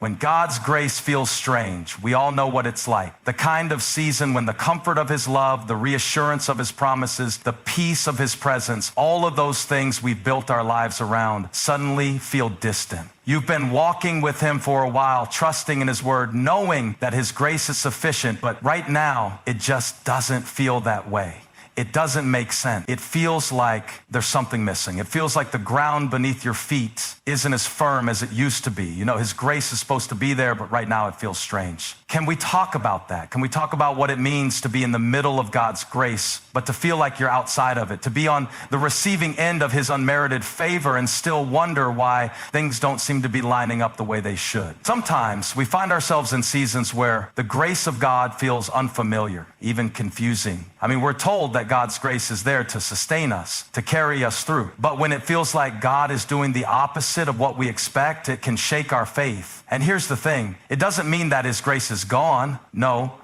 When God's grace feels strange, we all know what it's like. The kind of season when the comfort of his love, the reassurance of his promises, the peace of his presence, all of those things we've built our lives around suddenly feel distant. You've been walking with him for a while, trusting in his word, knowing that his grace is sufficient, but right now it just doesn't feel that way. It doesn't make sense. It feels like there's something missing. It feels like the ground beneath your feet isn't as firm as it used to be. You know, his grace is supposed to be there, but right now it feels strange. Can we talk about that? Can we talk about what it means to be in the middle of God's grace, but to feel like you're outside of it, to be on the receiving end of his unmerited favor and still wonder why things don't seem to be lining up the way they should? Sometimes we find ourselves in seasons where the grace of God feels unfamiliar, even confusing. I mean, we're told that God's grace is there to sustain us, to carry us through. But when it feels like God is doing the opposite of what we expect, it can shake our faith. And here's the thing, it doesn't mean that his grace is gone. No.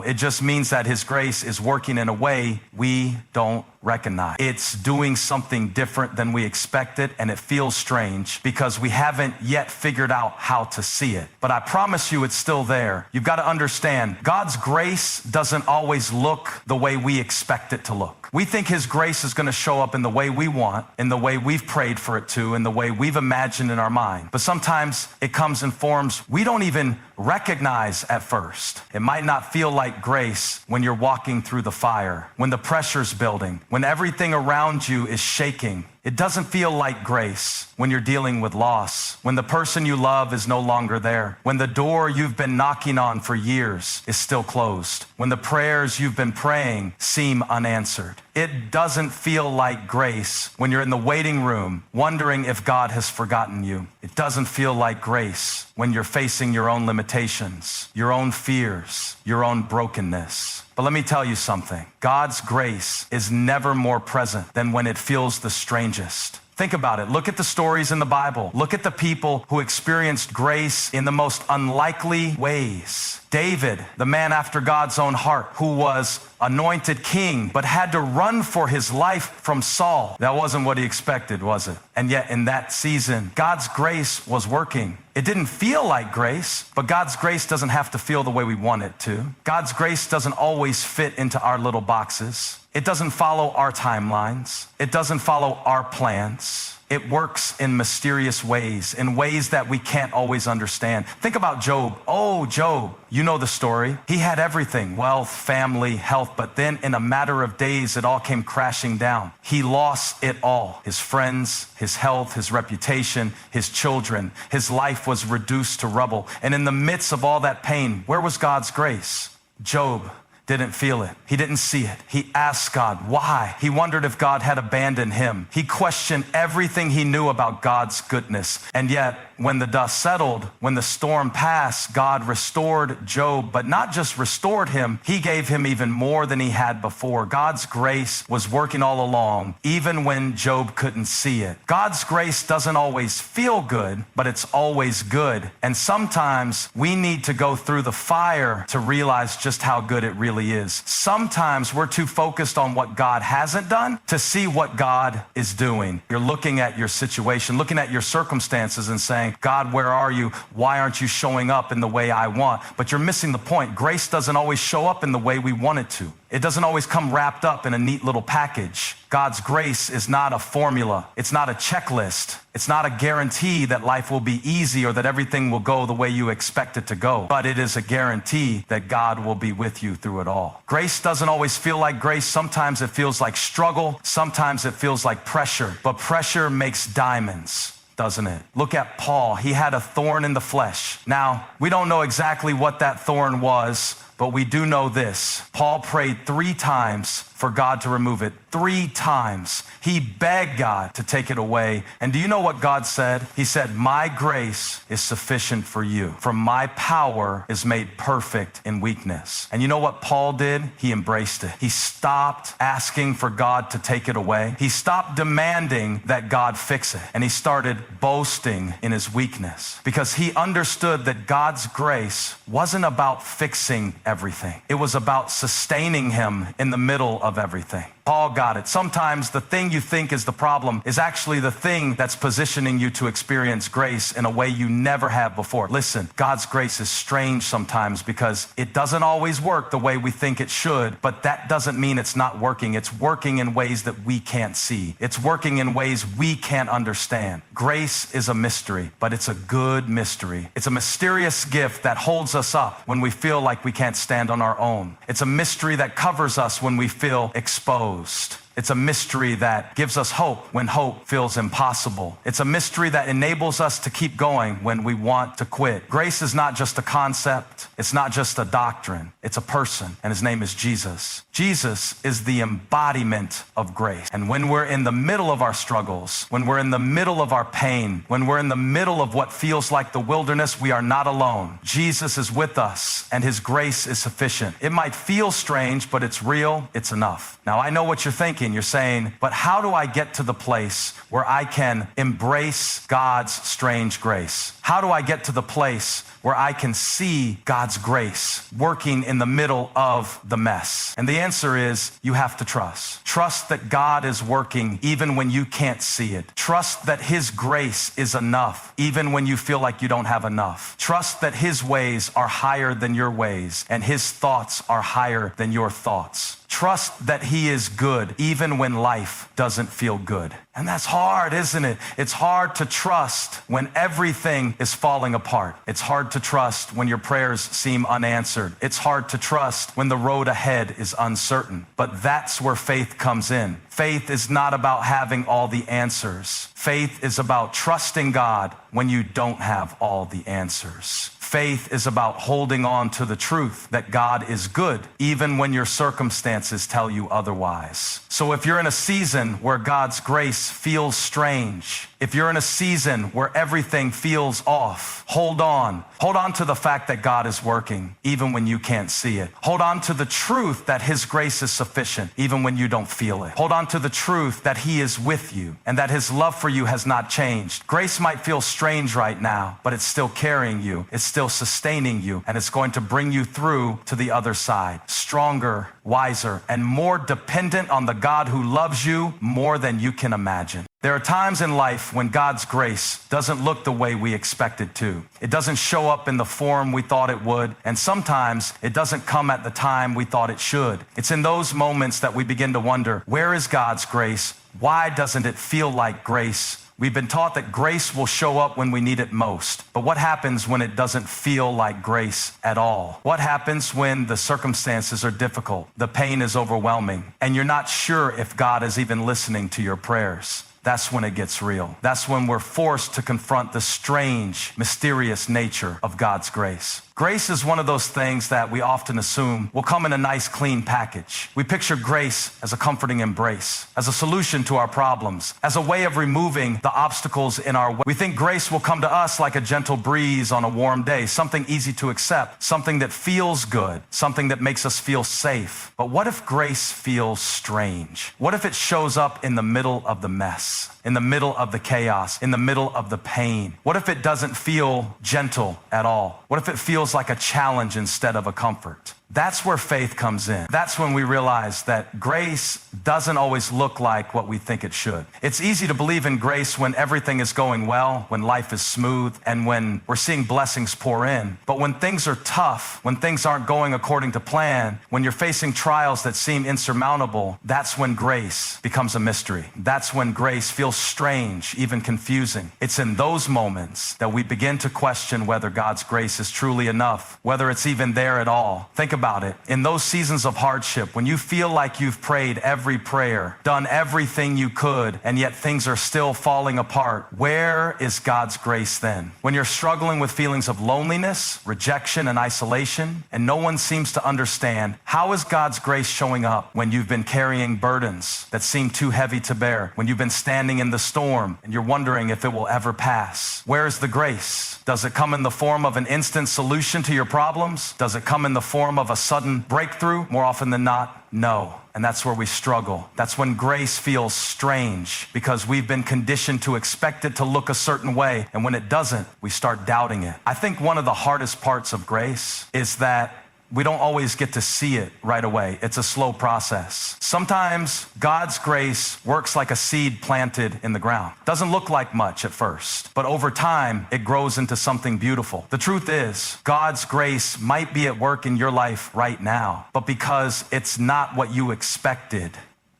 It just means that his grace is working in a way we don't recognize. It's doing something different than we expected, and it feels strange because we haven't yet figured out how to see it. But I promise you it's still there. You've got to understand, God's grace doesn't always look the way we expect it to look. We think his grace is going to show up in the way we want, in the way we've prayed for it to, in the way we've imagined in our mind. But sometimes it comes in forms we don't even recognize at first. It might not feel like grace when you're walking through the fire, when the pressure's building, when everything around you is shaking. It doesn't feel like grace when you're dealing with loss, when the person you love is no longer there, when the door you've been knocking on for years is still closed, when the prayers you've been praying seem unanswered. It doesn't feel like grace when you're in the waiting room wondering if God has forgotten you. It doesn't feel like grace when you're facing your own limitations, your own fears, your own brokenness. But let me tell you something. God's grace is never more present than when it feels the strangest. Think about it. Look at the stories in the Bible. Look at the people who experienced grace in the most unlikely ways. David, the man after God's own heart, who was anointed king, but had to run for his life from Saul. That wasn't what he expected, was it? And yet in that season, God's grace was working. It didn't feel like grace, but God's grace doesn't have to feel the way we want it to. God's grace doesn't always fit into our little boxes. It doesn't follow our timelines. It doesn't follow our plans. It works in mysterious ways, in ways that we can't always understand. Think about Job. Oh, Job, you know the story. He had everything, wealth, family, health, but then in a matter of days, it all came crashing down. He lost it all. His friends, his health, his reputation, his children. His life was reduced to rubble. And in the midst of all that pain, where was God's grace? Job didn't feel it. He didn't see it. He asked God why. He wondered if God had abandoned him. He questioned everything he knew about God's goodness. And yet, when the dust settled, when the storm passed, God restored Job, but not just restored him, he gave him even more than he had before. God's grace was working all along, even when Job couldn't see it. God's grace doesn't always feel good, but it's always good. And sometimes we need to go through the fire to realize just how good it really is. Sometimes we're too focused on what God hasn't done to see what God is doing. You're looking at your situation, looking at your circumstances and saying, God, where are you? Why aren't you showing up in the way I want? But you're missing the point. Grace doesn't always show up in the way we want it to. It doesn't always come wrapped up in a neat little package. God's grace is not a formula. It's not a checklist. It's not a guarantee that life will be easy or that everything will go the way you expect it to go. But it is a guarantee that God will be with you through it all. Grace doesn't always feel like grace. Sometimes it feels like struggle. Sometimes it feels like pressure. But pressure makes diamonds, doesn't it? Look at Paul. He had a thorn in the flesh. Now, we don't know exactly what that thorn was, but we do know this. Paul prayed 3 times for God to remove it. 3 times. He begged God to take it away. And do you know what God said? He said, my grace is sufficient for you, for my power is made perfect in weakness. And you know what Paul did? He embraced it. He stopped asking for God to take it away. He stopped demanding that God fix it. And he started boasting in his weakness because he understood that God's grace wasn't about fixing everything. It was about sustaining him in the middle of everything. Paul got it. Sometimes the thing you think is the problem is actually the thing that's positioning you to experience grace in a way you never have before. Listen, God's grace is strange sometimes because it doesn't always work the way we think it should, but that doesn't mean it's not working. It's working in ways that we can't see. It's working in ways we can't understand. Grace is a mystery, but it's a good mystery. It's a mysterious gift that holds us up when we feel like we can't stand on our own. It's a mystery that covers us when we feel exposed. It's a mystery that gives us hope when hope feels impossible. It's a mystery that enables us to keep going when we want to quit. Grace is not just a concept. It's not just a doctrine. It's a person, and his name is Jesus. Jesus is the embodiment of grace. And when we're in the middle of our struggles, when we're in the middle of our pain, when we're in the middle of what feels like the wilderness, we are not alone. Jesus is with us, and his grace is sufficient. It might feel strange, but it's real. It's enough. Now, I know what you're thinking. You're saying, but how do I get to the place where I can embrace God's strange grace? How do I get to the place where I can see God's grace working in the middle of the mess? And the answer is you have to trust. Trust that God is working even when you can't see it. Trust that his grace is enough even when you feel like you don't have enough. Trust that his ways are higher than your ways and his thoughts are higher than your thoughts. Trust that he is good even when life doesn't feel good. And that's hard, isn't it? It's hard to trust when everything is falling apart. It's hard to trust when your prayers seem unanswered. It's hard to trust when the road ahead is uncertain. But that's where faith comes in. Faith is not about having all the answers. Faith is about trusting God when you don't have all the answers. Faith is about holding on to the truth that God is good, even when your circumstances tell you otherwise. So if you're in a season where God's grace feels strange, if you're in a season where everything feels off, hold on. Hold on to the fact that God is working, even when you can't see it. Hold on to the truth that his grace is sufficient, even when you don't feel it. Hold on to the truth that he is with you and that his love for you has not changed. Grace might feel strange right now, but it's still carrying you. It's still sustaining you, and it's going to bring you through to the other side, stronger, wiser, and more dependent on the God who loves you more than you can imagine. There are times in life when God's grace doesn't look the way we expect it to. It doesn't show up in the form we thought it would, and sometimes it doesn't come at the time we thought it should. It's in those moments that we begin to wonder, where is God's grace? Why doesn't it feel like grace? We've been taught that grace will show up when we need it most. But what happens when it doesn't feel like grace at all? What happens when the circumstances are difficult, the pain is overwhelming, and you're not sure if God is even listening to your prayers? That's when it gets real. That's when we're forced to confront the strange, mysterious nature of God's grace. Grace is one of those things that we often assume will come in a nice, clean package. We picture grace as a comforting embrace, as a solution to our problems, as a way of removing the obstacles in our way. We think grace will come to us like a gentle breeze on a warm day, something easy to accept, something that feels good, something that makes us feel safe. But what if grace feels strange? What if it shows up in the middle of the mess, in the middle of the chaos, in the middle of the pain? What if it doesn't feel gentle at all? What if it feels like a challenge instead of a comfort? That's where faith comes in. That's when we realize that grace doesn't always look like what we think it should. It's easy to believe in grace when everything is going well, when life is smooth, and when we're seeing blessings pour in. But when things are tough, when things aren't going according to plan, when you're facing trials that seem insurmountable, that's when grace becomes a mystery. That's when grace feels strange, even confusing. It's in those moments that we begin to question whether God's grace is truly enough, whether it's even there at all. Think about it. In those seasons of hardship, when you feel like you've prayed every prayer, done everything you could, and yet things are still falling apart, where is God's grace then? When you're struggling with feelings of loneliness, rejection, and isolation, and no one seems to understand, how is God's grace showing up when you've been carrying burdens that seem too heavy to bear, when you've been standing in the storm and you're wondering if it will ever pass? Where is the grace? Does it come in the form of an instant solution to your problems? Does it come in the form of a sudden breakthrough? More often than not, no. And that's where we struggle. That's when grace feels strange, because we've been conditioned to expect it to look a certain way. And when it doesn't, we start doubting it. I think one of the hardest parts of grace is that we don't always get to see it right away. It's a slow process. Sometimes God's grace works like a seed planted in the ground. Doesn't look like much at first, but over time, it grows into something beautiful. The truth is, God's grace might be at work in your life right now, but because it's not what you expected,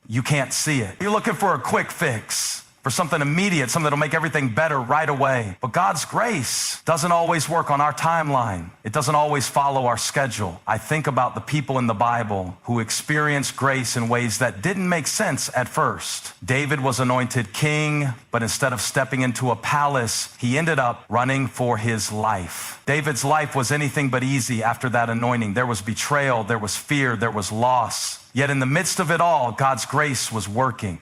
you can't see it. You're looking for a quick fix, for something immediate, something that'll make everything better right away. But God's grace doesn't always work on our timeline. It doesn't always follow our schedule. I think about the people in the Bible who experienced grace in ways that didn't make sense at first. David was anointed king, but instead of stepping into a palace, he ended up running for his life. David's life was anything but easy after that anointing. There was betrayal, there was fear, there was loss. Yet in the midst of it all, God's grace was working.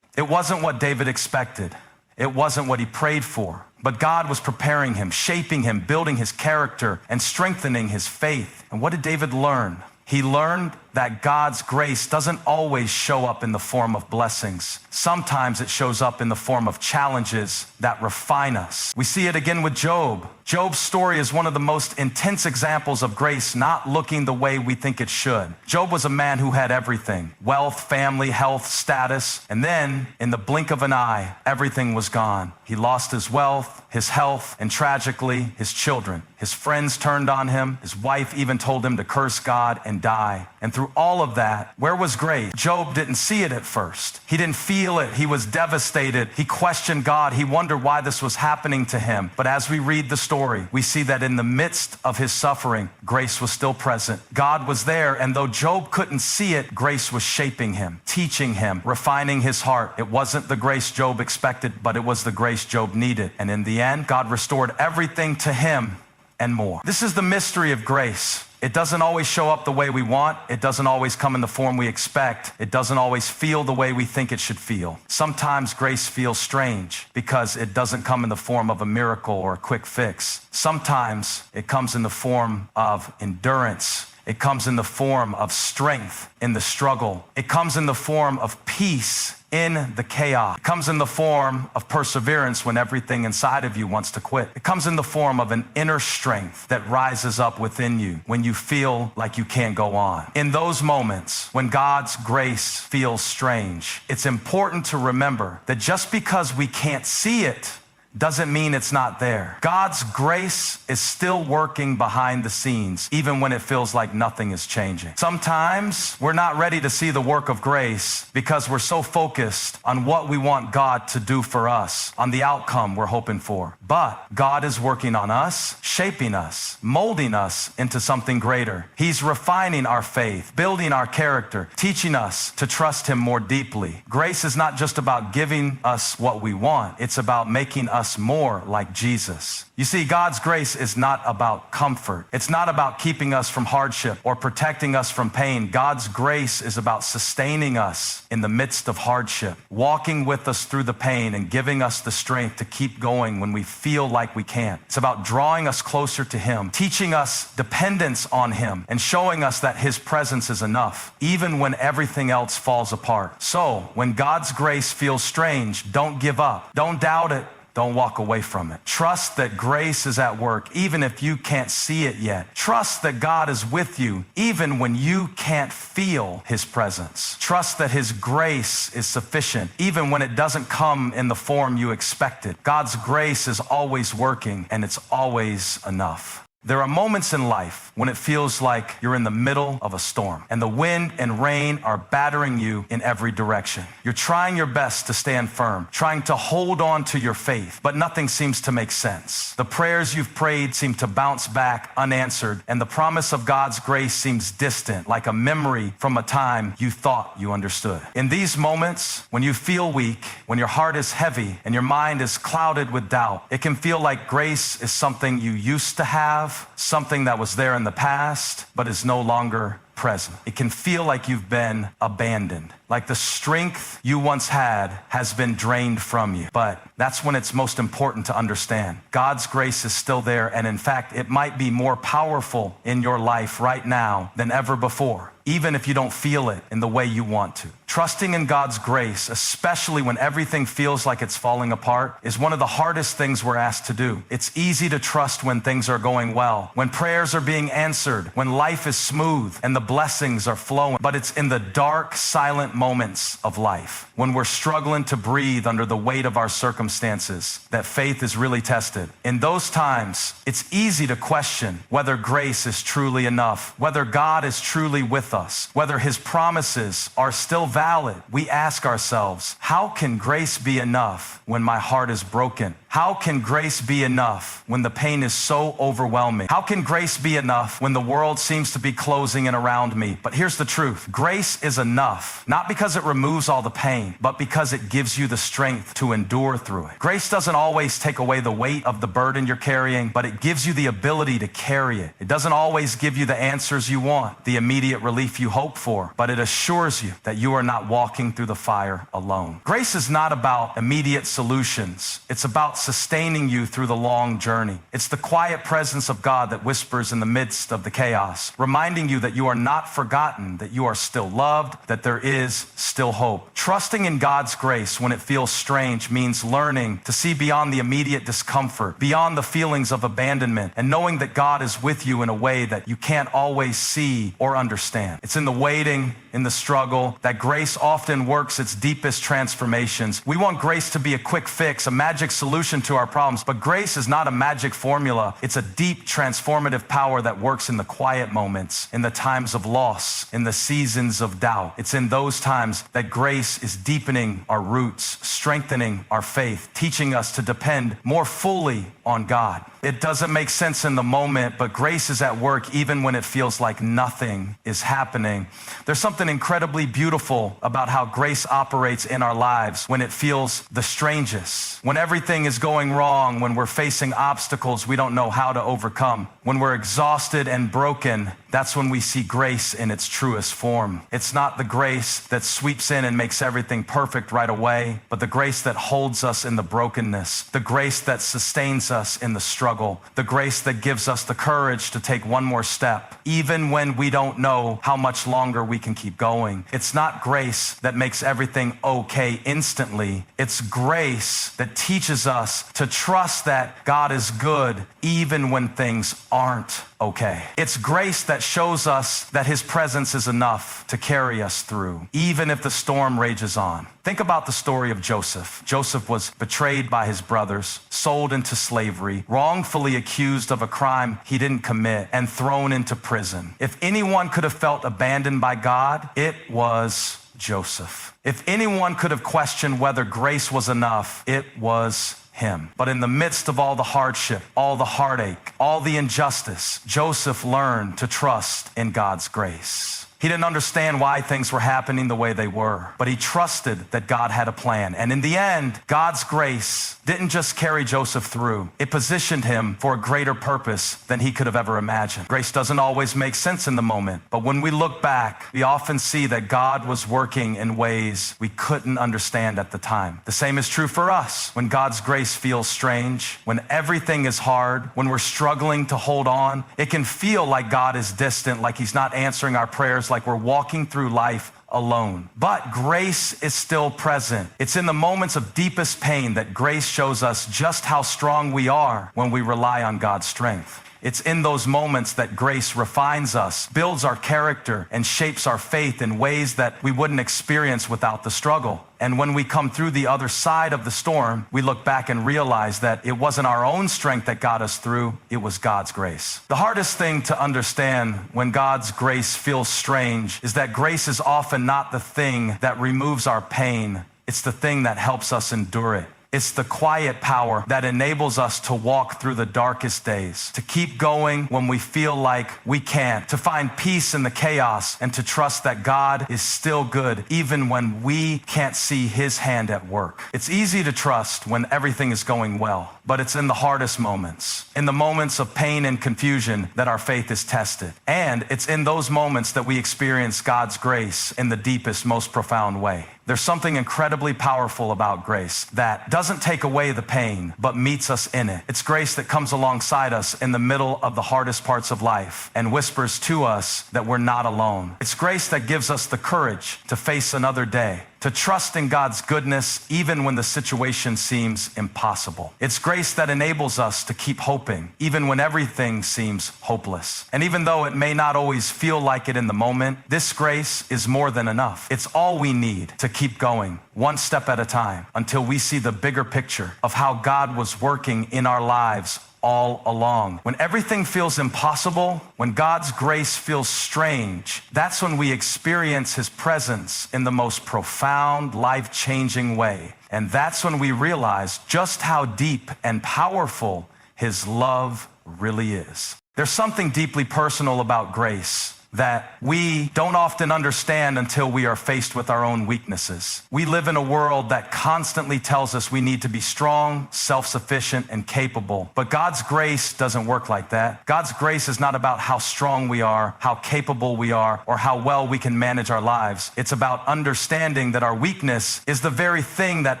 It wasn't what David expected. It wasn't what he prayed for. But God was preparing him, shaping him, building his character, and strengthening his faith. And what did David learn? He learned that God's grace doesn't always show up in the form of blessings. Sometimes it shows up in the form of challenges that refine us. We see it again with Job. Job's story is one of the most intense examples of grace not looking the way we think it should. Job was a man who had everything: wealth, family, health, status. And then, in the blink of an eye, everything was gone. He lost his wealth, his health, and tragically, his children. His friends turned on him. His wife even told him to curse God and die. And through all of that, where was grace? Job didn't see it at first. He didn't feel it. He was devastated. He questioned God. He wondered why this was happening to him. But as we read the story, we see that in the midst of his suffering, grace was still present. God was there, and though Job couldn't see it, grace was shaping him, teaching him, refining his heart. It wasn't the grace Job expected, but it was the grace Job needed. And in the end, God restored everything to him and more. This is the mystery of grace. It doesn't always show up the way we want. It doesn't always come in the form we expect. It doesn't always feel the way we think it should feel. Sometimes grace feels strange because it doesn't come in the form of a miracle or a quick fix. Sometimes it comes in the form of endurance. It comes in the form of strength in the struggle. It comes in the form of peace in the chaos. It comes in the form of perseverance when everything inside of you wants to quit. It comes in the form of an inner strength that rises up within you when you feel like you can't go on. In those moments when God's grace feels strange, it's important to remember that just because we can't see it doesn't mean it's not there. God's grace is still working behind the scenes, even when it feels like nothing is changing. Sometimes we're not ready to see the work of grace because we're so focused on what we want God to do for us, on the outcome we're hoping for. But God is working on us, shaping us, molding us into something greater. He's refining our faith, building our character, teaching us to trust Him more deeply. Grace is not just about giving us what we want. It's about making us more like Jesus. You see, God's grace is not about comfort. It's not about keeping us from hardship or protecting us from pain. God's grace is about sustaining us in the midst of hardship, walking with us through the pain and giving us the strength to keep going when we feel like we can't. It's about drawing us closer to Him, teaching us dependence on Him, and showing us that His presence is enough, even when everything else falls apart. So, when God's grace feels strange, don't give up. Don't doubt it. Don't walk away from it. Trust that grace is at work, even if you can't see it yet. Trust that God is with you, even when you can't feel His presence. Trust that His grace is sufficient, even when it doesn't come in the form you expected. God's grace is always working, and it's always enough. There are moments in life when it feels like you're in the middle of a storm and the wind and rain are battering you in every direction. You're trying your best to stand firm, trying to hold on to your faith, but nothing seems to make sense. The prayers you've prayed seem to bounce back unanswered, and the promise of God's grace seems distant, like a memory from a time you thought you understood. In these moments, when you feel weak, when your heart is heavy and your mind is clouded with doubt, it can feel like grace is something you used to have, something that was there in the past, but is no longer present. It can feel like you've been abandoned, like the strength you once had has been drained from you. But that's when it's most important to understand God's grace is still there, and in fact, it might be more powerful in your life right now than ever before. even if you don't feel it in the way you want to. Trusting in God's grace, especially when everything feels like it's falling apart, is one of the hardest things we're asked to do. It's easy to trust when things are going well, when prayers are being answered, when life is smooth and the blessings are flowing. But it's in the dark, silent moments of life, when we're struggling to breathe under the weight of our circumstances, that faith is really tested. In those times, it's easy to question whether grace is truly enough, whether God is truly with us, whether his promises are still valid. We ask ourselves, how can grace be enough when my heart is broken? How can grace be enough when the pain is so overwhelming? How can grace be enough when the world seems to be closing in around me? But here's the truth. Grace is enough, not because it removes all the pain, but because it gives you the strength to endure through it. Grace doesn't always take away the weight of the burden you're carrying, but it gives you the ability to carry it. It doesn't always give you the answers you want, the immediate relief you hope for, but it assures you that you are not walking through the fire alone. Grace is not about immediate solutions. It's about sustaining you through the long journey. It's the quiet presence of God that whispers in the midst of the chaos, reminding you that you are not forgotten, that you are still loved, that there is still hope. Trusting in God's grace when it feels strange means learning to see beyond the immediate discomfort, beyond the feelings of abandonment, and knowing that God is with you in a way that you can't always see or understand. It's in the waiting, in the struggle, that grace often works its deepest transformations. We want grace to be a quick fix, a magic solution to our problems, but grace is not a magic formula. It's a deep transformative power that works in the quiet moments, in the times of loss, in the seasons of doubt. It's in those times that grace is deepening our roots, strengthening our faith, teaching us to depend more fully on God. It doesn't make sense in the moment, but grace is at work even when it feels like nothing is happening. There's something incredibly beautiful about how grace operates in our lives when it feels the strangest, when everything is going wrong, when we're facing obstacles we don't know how to overcome, when we're exhausted and broken. That's when we see grace in its truest form. It's not the grace that sweeps in and makes everything perfect right away, but the grace that holds us in the brokenness, the grace that sustains us in the struggle, the grace that gives us the courage to take one more step, even when we don't know how much longer we can keep going. It's not grace that makes everything okay instantly. It's grace that teaches us to trust that God is good even when things aren't okay. It's grace that shows us that his presence is enough to carry us through, even if the storm rages on. Think about the story of Joseph. Joseph was betrayed by his brothers, sold into slavery, wrongfully accused of a crime he didn't commit, and thrown into prison. If anyone could have felt abandoned by God, it was Joseph. If anyone could have questioned whether grace was enough, it was him. But in the midst of all the hardship, all the heartache, all the injustice, Joseph learned to trust in God's grace. He didn't understand why things were happening the way they were, but he trusted that God had a plan. And in the end, God's grace didn't just carry Joseph through. It positioned him for a greater purpose than he could have ever imagined. Grace doesn't always make sense in the moment, but when we look back, we often see that God was working in ways we couldn't understand at the time. The same is true for us. When God's grace feels strange, when everything is hard, when we're struggling to hold on, it can feel like God is distant, like he's not answering our prayers, like we're walking through life alone. But grace is still present. It's in the moments of deepest pain that grace shows us just how strong we are when we rely on God's strength. It's in those moments that grace refines us, builds our character, and shapes our faith in ways that we wouldn't experience without the struggle. And when we come through the other side of the storm, we look back and realize that it wasn't our own strength that got us through, it was God's grace. The hardest thing to understand when God's grace feels strange is that grace is often not the thing that removes our pain, it's the thing that helps us endure it. It's the quiet power that enables us to walk through the darkest days, to keep going when we feel like we can't, to find peace in the chaos, and to trust that God is still good even when we can't see his hand at work. It's easy to trust when everything is going well, but it's in the hardest moments, in the moments of pain and confusion, that our faith is tested. And it's in those moments that we experience God's grace in the deepest, most profound way. There's something incredibly powerful about grace that doesn't take away the pain, but meets us in it. It's grace that comes alongside us in the middle of the hardest parts of life and whispers to us that we're not alone. It's grace that gives us the courage to face another day, to trust in God's goodness even when the situation seems impossible. It's grace that enables us to keep hoping even when everything seems hopeless. And even though it may not always feel like it in the moment, this grace is more than enough. It's all we need to keep going, one step at a time, until we see the bigger picture of how God was working in our lives all along. When everything feels impossible, when God's grace feels strange, that's when we experience His presence in the most profound, life-changing way. And that's when we realize just how deep and powerful His love really is. There's something deeply personal about grace that we don't often understand until we are faced with our own weaknesses. We live in a world that constantly tells us we need to be strong, self-sufficient, and capable. But God's grace doesn't work like that. God's grace is not about how strong we are, how capable we are, or how well we can manage our lives. It's about understanding that our weakness is the very thing that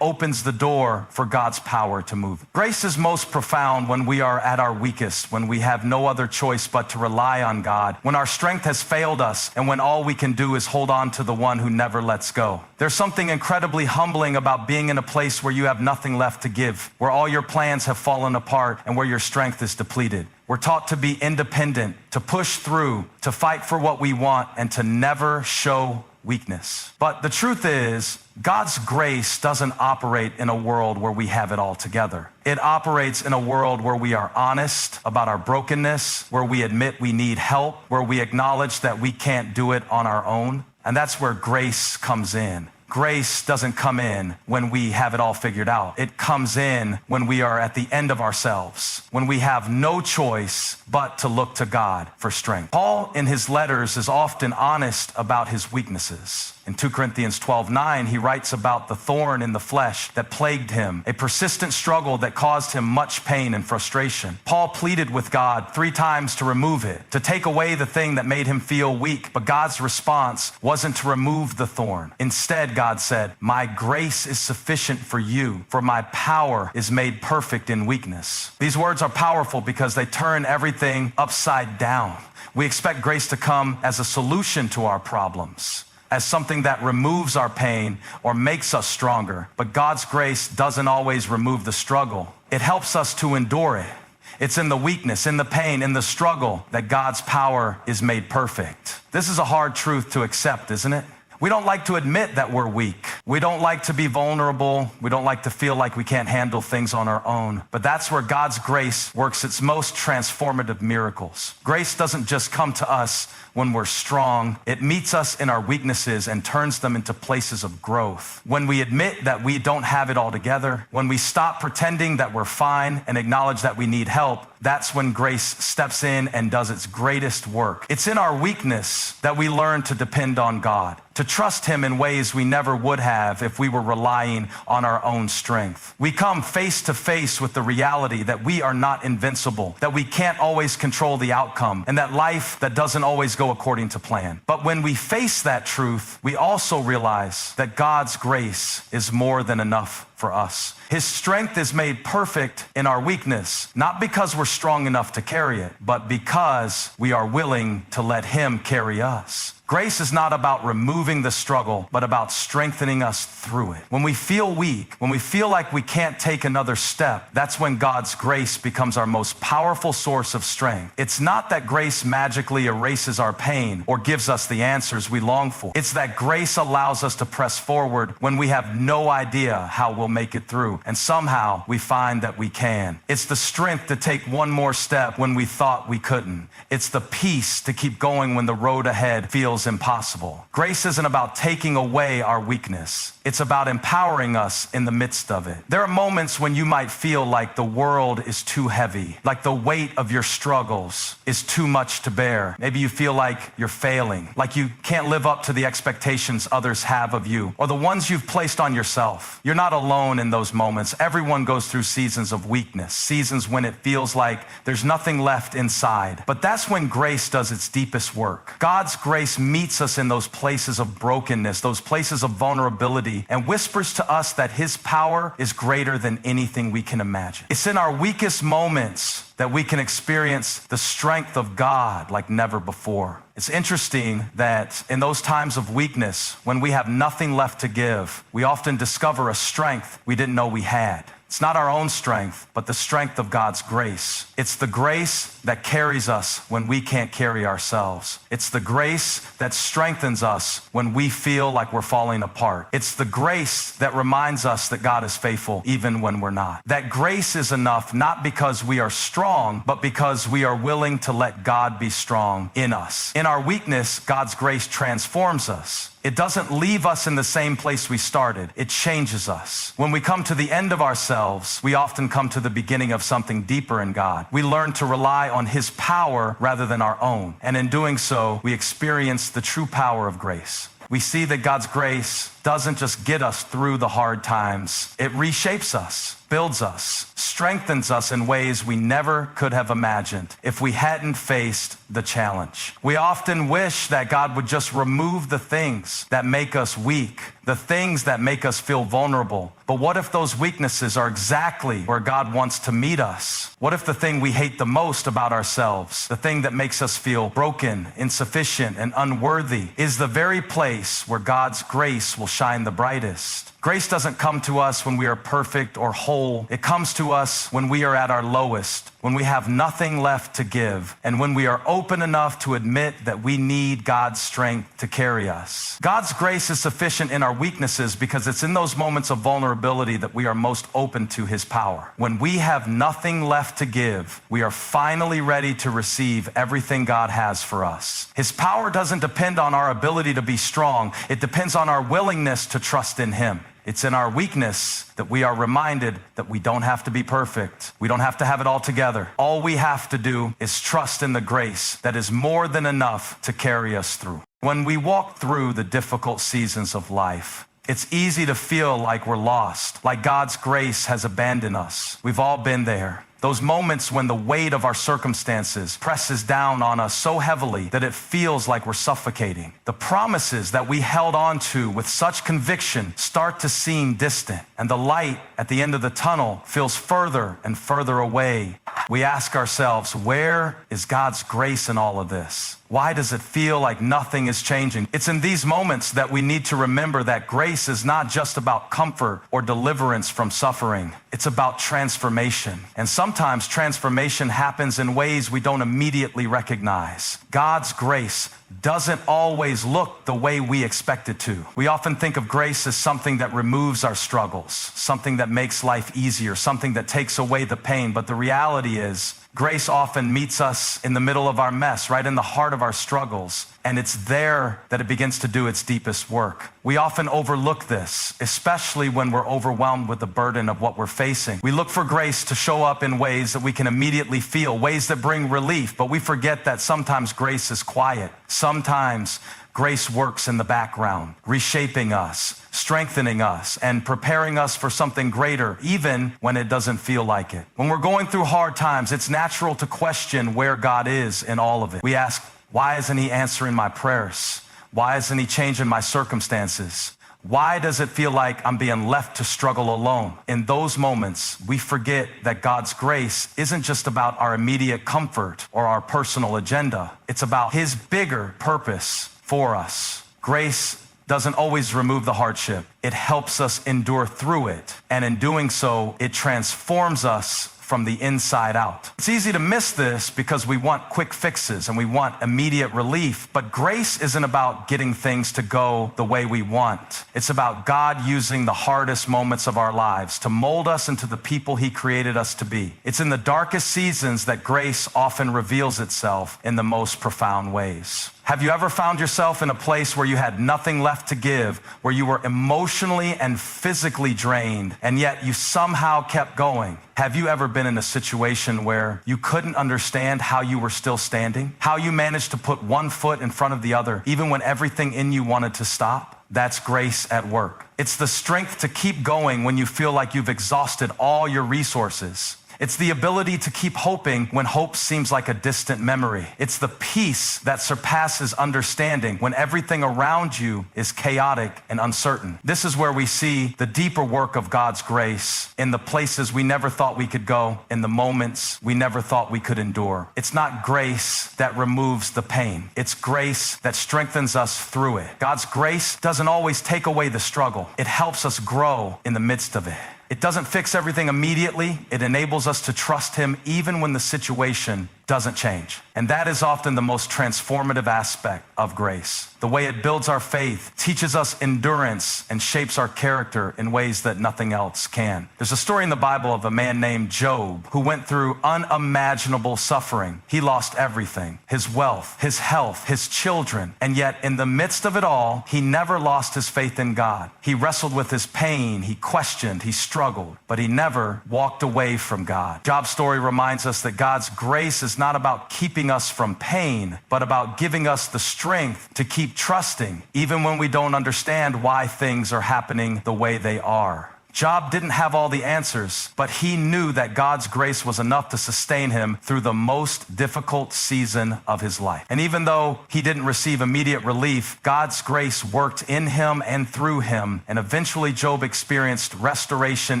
opens the door for God's power to move. Grace is most profound when we are at our weakest, when we have no other choice but to rely on God, when our strength has failed us, and when all we can do is hold on to the one who never lets go. There's something incredibly humbling about being in a place where you have nothing left to give, where all your plans have fallen apart, and where your strength is depleted. We're taught to be independent, to push through, to fight for what we want, and to never show weakness. But the truth is, God's grace doesn't operate in a world where we have it all together. It operates in a world where we are honest about our brokenness, where we admit we need help, where we acknowledge that we can't do it on our own. And that's where grace comes in. Grace doesn't come in when we have it all figured out. It comes in when we are at the end of ourselves, when we have no choice but to look to God for strength. Paul, in his letters, is often honest about his weaknesses. In 2 Corinthians 12:9, he writes about the thorn in the flesh that plagued him, a persistent struggle that caused him much pain and frustration. Paul pleaded with God 3 times to remove it, to take away the thing that made him feel weak. But God's response wasn't to remove the thorn. Instead, God said, "My grace is sufficient for you, for my power is made perfect in weakness." These words are powerful because they turn everything upside down. We expect grace to come as a solution to our problems, as something that removes our pain or makes us stronger. But God's grace doesn't always remove the struggle. It helps us to endure it. It's in the weakness, in the pain, in the struggle that God's power is made perfect. This is a hard truth to accept, isn't it? We don't like to admit that we're weak. We don't like to be vulnerable. We don't like to feel like we can't handle things on our own. But that's where God's grace works its most transformative miracles. Grace doesn't just come to us when we're strong. It meets us in our weaknesses and turns them into places of growth. When we admit that we don't have it all together, when we stop pretending that we're fine and acknowledge that we need help, that's when grace steps in and does its greatest work. It's in our weakness that we learn to depend on God, to trust Him in ways we never would have if we were relying on our own strength. We come face to face with the reality that we are not invincible, that we can't always control the outcome, and that life that doesn't always go according to plan. But when we face that truth, we also realize that God's grace is more than enough for us. His strength is made perfect in our weakness, not because we're strong enough to carry it, but because we are willing to let Him carry us. Grace is not about removing the struggle, but about strengthening us through it. When we feel weak, when we feel like we can't take another step, that's when God's grace becomes our most powerful source of strength. It's not that grace magically erases our pain or gives us the answers we long for. It's that grace allows us to press forward when we have no idea how we'll make it through, and somehow we find that we can. It's the strength to take one more step when we thought we couldn't. It's the peace to keep going when the road ahead feels impossible. Grace isn't about taking away our weakness. It's about empowering us in the midst of it. There are moments when you might feel like the world is too heavy, like the weight of your struggles is too much to bear. Maybe you feel like you're failing, like you can't live up to the expectations others have of you, or the ones you've placed on yourself. You're not alone in those moments. Everyone goes through seasons of weakness, seasons when it feels like there's nothing left inside. But that's when grace does its deepest work. God's grace meets us in those places of brokenness, those places of vulnerability, and whispers to us that his power is greater than anything we can imagine. It's in our weakest moments that we can experience the strength of God like never before. It's interesting that in those times of weakness, when we have nothing left to give, we often discover a strength we didn't know we had. It's not our own strength, but the strength of God's grace. It's the grace that carries us when we can't carry ourselves. It's the grace that strengthens us when we feel like we're falling apart. It's the grace that reminds us that God is faithful even when we're not. That grace is enough not because we are strong, but because we are willing to let God be strong in us. In our weakness, God's grace transforms us. It doesn't leave us in the same place we started. It changes us. When we come to the end of ourselves, we often come to the beginning of something deeper in God. We learn to rely on his power rather than our own. And in doing so, we experience the true power of grace. We see that God's grace doesn't just get us through the hard times. It reshapes us, builds us, strengthens us in ways we never could have imagined if we hadn't faced the challenge. We often wish that God would just remove the things that make us weak, the things that make us feel vulnerable. But what if those weaknesses are exactly where God wants to meet us? What if the thing we hate the most about ourselves, the thing that makes us feel broken, insufficient, and unworthy, is the very place where God's grace will shine the brightest? Grace doesn't come to us when we are perfect or whole. It comes to us when we are at our lowest, when we have nothing left to give, and when we are open enough to admit that we need God's strength to carry us. God's grace is sufficient in our weaknesses because it's in those moments of vulnerability that we are most open to his power. When we have nothing left to give, we are finally ready to receive everything God has for us. His power doesn't depend on our ability to be strong. It depends on our willingness to trust in him. It's in our weakness that we are reminded that we don't have to be perfect. We don't have to have it all together. All we have to do is trust in the grace that is more than enough to carry us through. When we walk through the difficult seasons of life, it's easy to feel like we're lost, like God's grace has abandoned us. We've all been there. Those moments when the weight of our circumstances presses down on us so heavily that it feels like we're suffocating. The promises that we held on to with such conviction start to seem distant, and the light at the end of the tunnel feels further and further away. We ask ourselves, where is God's grace in all of this? Why does it feel like nothing is changing? It's in these moments that we need to remember that grace is not just about comfort or deliverance from suffering. It's about transformation. And sometimes transformation happens in ways we don't immediately recognize. God's grace doesn't always look the way we expect it to. We often think of grace as something that removes our struggles, something that makes life easier, something that takes away the pain. But the reality is, grace often meets us in the middle of our mess, right in the heart of our struggles. And it's there that it begins to do its deepest work. We often overlook this, especially when we're overwhelmed with the burden of what we're facing. We look for grace to show up in ways that we can immediately feel, ways that bring relief, but we forget that sometimes grace is quiet. Sometimes grace works in the background, reshaping us, strengthening us, and preparing us for something greater, even when it doesn't feel like it. When we're going through hard times, it's natural to question where God is in all of it. We ask, why isn't he answering my prayers? Why isn't he changing my circumstances? Why does it feel like I'm being left to struggle alone? In those moments, we forget that God's grace isn't just about our immediate comfort or our personal agenda. It's about his bigger purpose for us. Grace doesn't always remove the hardship. It helps us endure through it. And in doing so, it transforms us from the inside out. It's easy to miss this because we want quick fixes and we want immediate relief, but grace isn't about getting things to go the way we want. It's about God using the hardest moments of our lives to mold us into the people he created us to be. It's in the darkest seasons that grace often reveals itself in the most profound ways. Have you ever found yourself in a place where you had nothing left to give, where you were emotionally and physically drained, and yet you somehow kept going? Have you ever been in a situation where you couldn't understand how you were still standing? How you managed to put one foot in front of the other, even when everything in you wanted to stop? That's grace at work. It's the strength to keep going when you feel like you've exhausted all your resources. It's the ability to keep hoping when hope seems like a distant memory. It's the peace that surpasses understanding when everything around you is chaotic and uncertain. This is where we see the deeper work of God's grace in the places we never thought we could go, in the moments we never thought we could endure. It's not grace that removes the pain. It's grace that strengthens us through it. God's grace doesn't always take away the struggle. It helps us grow in the midst of it. It doesn't fix everything immediately. It enables us to trust Him even when the situation doesn't change. And that is often the most transformative aspect of grace. The way it builds our faith, teaches us endurance, and shapes our character in ways that nothing else can. There's a story in the Bible of a man named Job who went through unimaginable suffering. He lost everything, his wealth, his health, his children. And yet in the midst of it all, he never lost his faith in God. He wrestled with his pain, he questioned, he struggled, but he never walked away from God. Job's story reminds us that God's grace is not about keeping us from pain, but about giving us the strength to keep trusting, even when we don't understand why things are happening the way they are. Job didn't have all the answers, but he knew that God's grace was enough to sustain him through the most difficult season of his life. And even though he didn't receive immediate relief, God's grace worked in him and through him, and eventually Job experienced restoration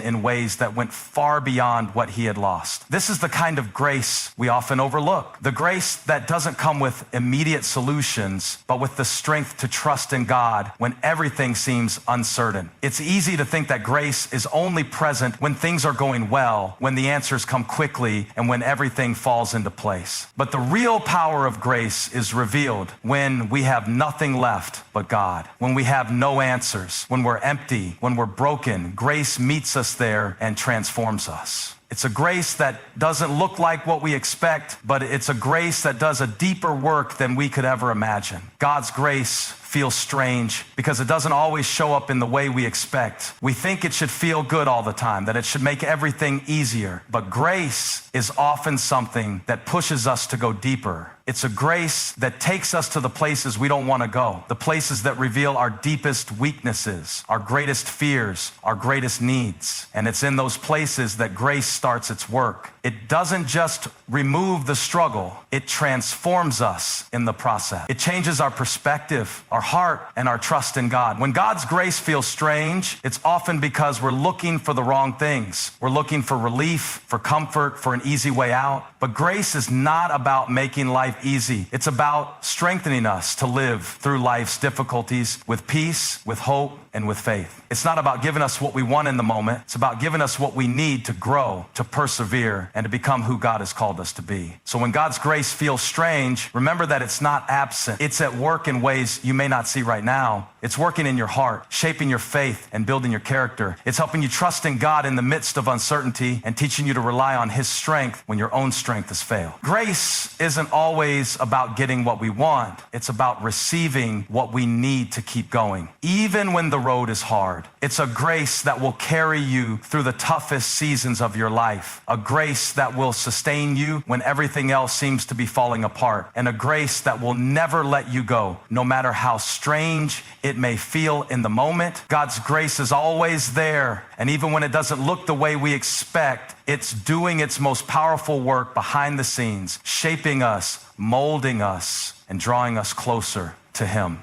in ways that went far beyond what he had lost. This is the kind of grace we often overlook, the grace that doesn't come with immediate solutions, but with the strength to trust in God when everything seems uncertain. It's easy to think that grace is only present when things are going well, when the answers come quickly, and when everything falls into place. But the real power of grace is revealed when we have nothing left but God, when we have no answers, when we're empty, when we're broken. Grace meets us there and transforms us. It's a grace that doesn't look like what we expect, but it's a grace that does a deeper work than we could ever imagine. God's grace feels strange because it doesn't always show up in the way we expect. We think it should feel good all the time, that it should make everything easier. But grace is often something that pushes us to go deeper. It's a grace that takes us to the places we don't want to go, the places that reveal our deepest weaknesses, our greatest fears, our greatest needs. And it's in those places that grace starts its work. It doesn't just remove the struggle, it transforms us in the process. It changes our perspective, our heart, and our trust in God. When God's grace feels strange, it's often because we're looking for the wrong things. We're looking for relief, for comfort, for an easy way out. But grace is not about making life easy. It's about strengthening us to live through life's difficulties with peace, with hope, and with faith. It's not about giving us what we want in the moment. It's about giving us what we need to grow, to persevere, and to become who God has called us to be. So when God's grace feels strange, remember that it's not absent. It's at work in ways you may not see right now. It's working in your heart, shaping your faith and building your character. It's helping you trust in God in the midst of uncertainty and teaching you to rely on His strength when your own strength has failed. Grace isn't always about getting what we want. It's about receiving what we need to keep going, even when the road is hard. It's a grace that will carry you through the toughest seasons of your life, a grace that will sustain you when everything else seems to be falling apart, and a grace that will never let you go, no matter how strange it may feel in the moment. God's grace is always there, and even when it doesn't look the way we expect, it's doing its most powerful work behind the scenes, shaping us, molding us, and drawing us closer to Him.